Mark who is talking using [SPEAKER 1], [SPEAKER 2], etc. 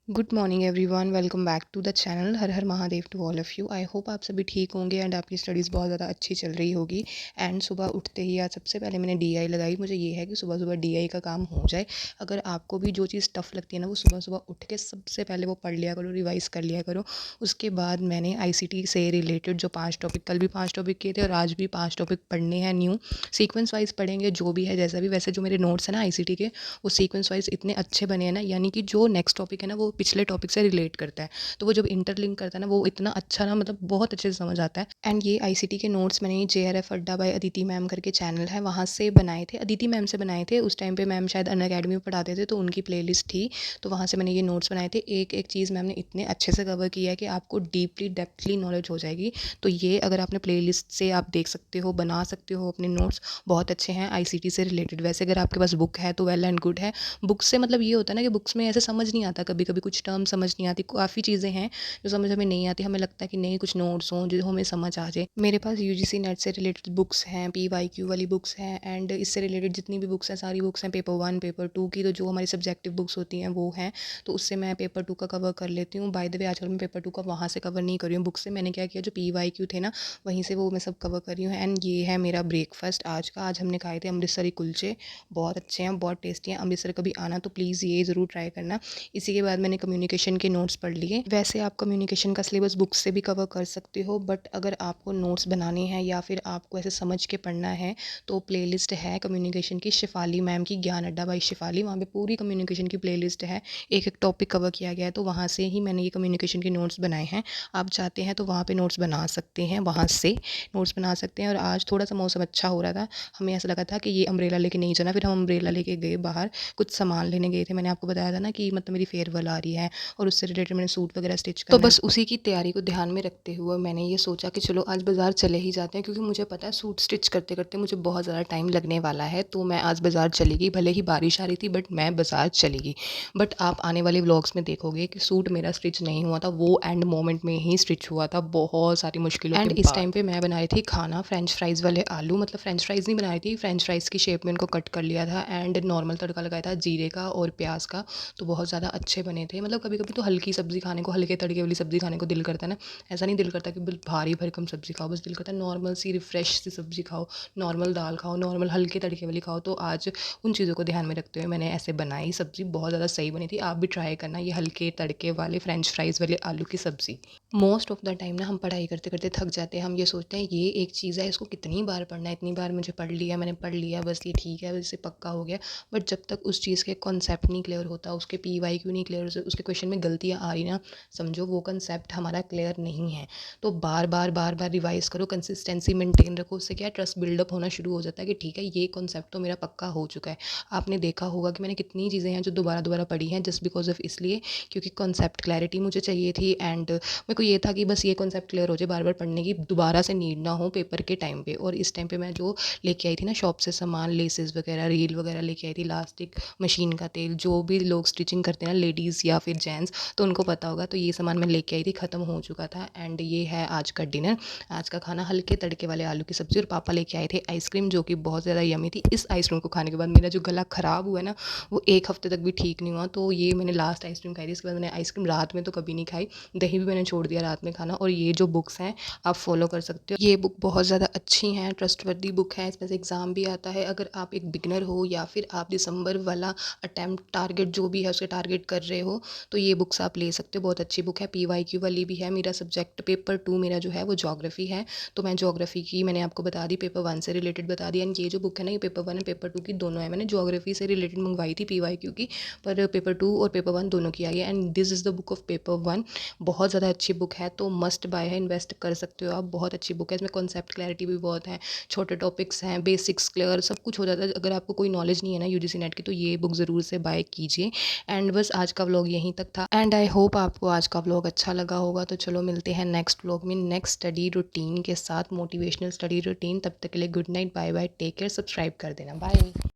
[SPEAKER 1] Good morning everyone, welcome back to the channel. हर हर Mahadev to all of you. I hope आप सभी ठीक होंगे एंड आपकी स्टडीज़ बहुत ज़्यादा अच्छी चल रही होगी। एंड सुबह उठते ही आज सबसे पहले मैंने डीआई लगाई। मुझे ये है कि सुबह सुबह डीआई का काम हो जाए। अगर आपको भी जो चीज़ टफ़ लगती है ना, वो सुबह सुबह उठ के सबसे पहले वो पढ़ लिया करो, रिवाइज़ कर लिया करो। उसके बाद मैंने आईसीटी से रिलेटेड जो 5 टॉपिक, कल भी 5 टॉपिक किए थे और आज भी 5 टॉपिक पढ़ने हैं न्यू। सीक्वेंस वाइज़ पढ़ेंगे, जो भी है जैसा भी। वैसे जो मेरे नोट्स हैं ना आईसीटी के, वो सीक्वेंस वाइज़ इतने अच्छे बने हैं ना, यानी कि जो नेक्स्ट टॉपिक है ना वो पिछले टॉपिक से रिलेट करता है। तो वो जब इंटरलिंक करता है ना, वो इतना अच्छा ना, मतलब बहुत अच्छे से समझ आता है। एंड ये आईसीटी के नोट्स मैंने जेआरएफ अड्डा बाय अदिति मैम करके चैनल है, वहाँ से बनाए थे। अदिति मैम से बनाए थे। उस टाइम पे मैम शायद अनअकैडमी में पढ़ाते थे, तो उनकी प्लेलिस्ट थी, तो वहाँ से मैंने ये नोट्स बनाए थे। एक एक चीज़ मैम ने इतने अच्छे से कवर किया है कि आपको डीपली डेप्थली नॉलेज हो जाएगी। तो ये अगर आपने प्लेलिस्ट से आप देख सकते हो, बना सकते हो अपने नोट्स, बहुत अच्छे हैं आईसीटी से रिलेटेड। वैसे अगर आपके पास बुक है तो वेल एंड गुड है। बुक से मतलब ये होता है ना कि बुक्स में ऐसे समझ नहीं आता, कभी कभी कुछ टर्म समझ नहीं आती, काफ़ी चीज़ें हैं जो समझ हमें नहीं आती। हमें लगता है कि नहीं, कुछ नोट्स हों जो हमें समझ आ जाए। मेरे पास यूजीसी नेट से रिलेटेड बुक्स हैं, पीवाईक्यू वाली बुक्स हैं, एंड इससे रिलेटेड जितनी भी बुक्स हैं सारी बुक्स हैं पेपर 1 पेपर 2 की। तो जो हमारी सब्जेक्टिव बुक्स होती हैं वो हैं, तो उससे मैं पेपर 2 का कवर कर लेती हूँ। बाय द वे आजकल मैं पेपर 2 का वहाँ से कवर नहीं कर रही हूँ बुक से। मैंने क्या किया, जो पीवाईक्यू थे ना वहीं से वो मैं सब कवर कर रही हूँ। एंड ये है मेरा ब्रेकफास्ट आज का। आज हमने खाए थे अमृतसरी कुलचे, बहुत अच्छे हैं, बहुत टेस्टी हैं। अमृतसर कभी आना तो प्लीज़ ये ज़रूर ट्राई करना। इसी के बाद मैंने कम्युनिकेशन के नोट्स पढ़ लिए। वैसे आप कम्युनिकेशन का सिलेबस बुक्स से भी कवर कर सकते हो, बट अगर आपको नोट्स बनाने हैं या फिर आपको ऐसे समझ के पढ़ना है तो प्लेलिस्ट है कम्युनिकेशन की, शिफाली मैम की, ज्ञान अड्डा बाई शिफाली। वहाँ पे पूरी कम्युनिकेशन की प्लेलिस्ट है, एक एक टॉपिक कवर किया गया है। तो वहाँ से ही मैंने ये कम्युनिकेशन के नोट्स बनाए हैं। आप चाहते हैं तो वहाँ पे नोट्स बना सकते हैं, वहाँ से नोट्स बना सकते हैं। और आज थोड़ा सा मौसम अच्छा हो रहा था, हमें ऐसा लगा था कि ये अम्ब्रेला लेके नहीं जाना, फिर हम अम्ब्रेला लेके गए बाहर, कुछ सामान लेने गए थे। मैंने आपको बताया था ना कि मतलब मेरी फेयरवेल आ रही है और उससे रिलेटेड मैंने सूट वगैरह स्टिच करना है। तो बस उसी की तैयारी को ध्यान में रखते हुए मैंने ये सोचा कि चलो आज बाज़ार चले ही जाते हैं, क्योंकि मुझे पता है सूट स्टिच करते करते मुझे बहुत ज़्यादा टाइम लगने वाला है। तो मैं आज बाज़ार चली गई, भले ही बारिश आ रही थी बट मैं बाज़ार चली गई। बट आप आने वाले व्लॉग्स में देखोगे कि सूट मेरा स्टिच नहीं हुआ था, वो एंड मोमेंट में ही स्टिच हुआ था, बहुत सारी मुश्किलों के बाद। एंड इस टाइम पे मैं बना रही थी खाना, फ्रेंच फ्राइज़ वाले आलू, मतलब फ्रेंच फ्राइज़ नहीं बना रही थी, फ्रेंच फ्राइज़ की शेप में उनको कट कर लिया था एंड नॉर्मल तड़का लगाया था जीरे का और प्याज का। तो बहुत ज़्यादा अच्छे बने थे। मतलब कभी कभी तो हल्की सब्ज़ी खाने को, हल्के तड़के वाली सब्ज़ी खाने को दिल करता है ना। ऐसा नहीं दिल करता कि बिल भारी भरकम सब्ज़ी खाओ, बस दिल करता है नॉर्मल सी रिफ़्रेश सी सब्ज़ी खाओ, नॉर्मल दाल खाओ, नॉर्मल हल्के तड़के वाली खाओ। तो आज उन चीज़ों को ध्यान में रखते हुए मैंने ऐसे बनाई सब्ज़ी, बहुत ज़्यादा सही बनी थी। आप भी ट्राई करना ये हल्के तड़के वाले फ्रेंच फ्राइज़ वाले आलू की सब्ज़ी। मोस्ट ऑफ द टाइम ना हम पढ़ाई करते करते थक जाते हैं। हम ये सोचते हैं ये एक चीज़ है, इसको कितनी बार पढ़ना है, इतनी बार मुझे पढ़ लिया, मैंने पढ़ लिया, बस ये ठीक है, बस इसे पक्का हो गया। बट जब तक उस चीज़ के कॉन्सेप्ट नहीं क्लियर होता, उसके पीवाईक्यू नहीं क्लियर, उसके क्वेश्चन में गलतियाँ आ रही ना, समझो वो कंसेप्ट हमारा क्लियर नहीं है। तो बार बार बार बार रिवाइज़ करो, कंसिस्टेंसी मेंटेन रखो। उससे क्या है, ट्रस्ट बिल्डअप होना शुरू हो जाता है कि ठीक है ये कॉन्सेप्ट तो मेरा पक्का हो चुका है। आपने देखा होगा कि मैंने कितनी चीज़ें हैं जो दोबारा दोबारा पढ़ी हैं, जस्ट बिकॉज ऑफ इसलिए क्योंकि कॉन्सेप्ट क्लैरिटी मुझे चाहिए थी। एंड मेरे को ये था कि बस ये कॉन्सेप्ट क्लियर हो जाए, बार बार पढ़ने की दोबारा से नीड ना हो पेपर के टाइम पे। और इस टाइम पे मैं जो लेके आई थी ना शॉप से सामान, लेसेस वगैरह, रील वगैरह लेके आई थी, इलास्टिक, मशीन का तेल, जो भी लोग स्टिचिंग करते हैं ना, लेडीज़ या फिर जेंट्स, तो उनको पता होगा। तो ये सामान मैं लेके आई थी, ख़त्म हो चुका था। एंड ये है आज का डिनर, आज का खाना हल्के तड़के वाले आलू की सब्ज़ी। और पापा लेके आए थे आइसक्रीम, जो कि बहुत ज़्यादा यमी थी। इस आइसक्रीम को खाने के बाद मेरा जो गला ख़राब हुआ है ना, वो 1 हफ़्ते तक भी ठीक नहीं हुआ। तो ये मैंने लास्ट आइसक्रीम खाई थी, इसके बाद मैंने आइसक्रीम रात में तो कभी नहीं खाई, दही भी मैंने छोड़ दिया रात में खाना। और ये जो बुक्स हैं आप फॉलो कर सकते हो, ये बुक बहुत ज़्यादा अच्छी हैं, ट्रस्टवर्दी बुक है, इसमें से एग्ज़ाम भी आता है। अगर आप एक बिगनर हो या फिर आप दिसंबर वाला अटैम्प्ट टारगेट जो भी है उसके टारगेट कर रहे हो, तो ये बुक्स आप ले सकते हो, बहुत अच्छी बुक है। पीवाईक्यू वाली भी है। मेरा सब्जेक्ट पेपर 2 मेरा जो है वो ज्योग्राफी है, तो मैं ज्योग्राफी की मैंने आपको बता दी, पेपर 1 से रिलेटेड बता दिया। एंड ये जो बुक है ना, ये पेपर 1 और पेपर 2 की दोनों है। मैंने ज्योग्राफी से रिलेटेड मंगवाई थी पीवाईक्यू की, पर पेपर 2 और पेपर 1 दोनों की आई है। And this is the book of paper 1, बहुत ज़्यादा अच्छी बुक है, तो मस्ट बाय है, इन्वेस्ट कर सकते हो आप, बहुत अच्छी बुक है। इसमें कॉन्सेप्ट क्लैरिटी भी बहुत है, छोटे टॉपिक्स हैं, बेसिक्स क्लियर, सब कुछ हो जाता है। अगर आपको कोई नॉलेज नहीं है ना यूजीसी नेट की, तो ये बुक ज़रूर से बाय कीजिए। एंड बस आज का व्लॉग यहीं तक था, एंड आई होप आपको आज का व्लॉग अच्छा लगा होगा। तो चलो मिलते हैं नेक्स्ट व्लॉग में, नेक्स्ट स्टडी रूटीन के साथ, मोटिवेशनल स्टडी रूटीन। तब तक के लिए good night, bye bye, take care, subscribe कर देना, बाय।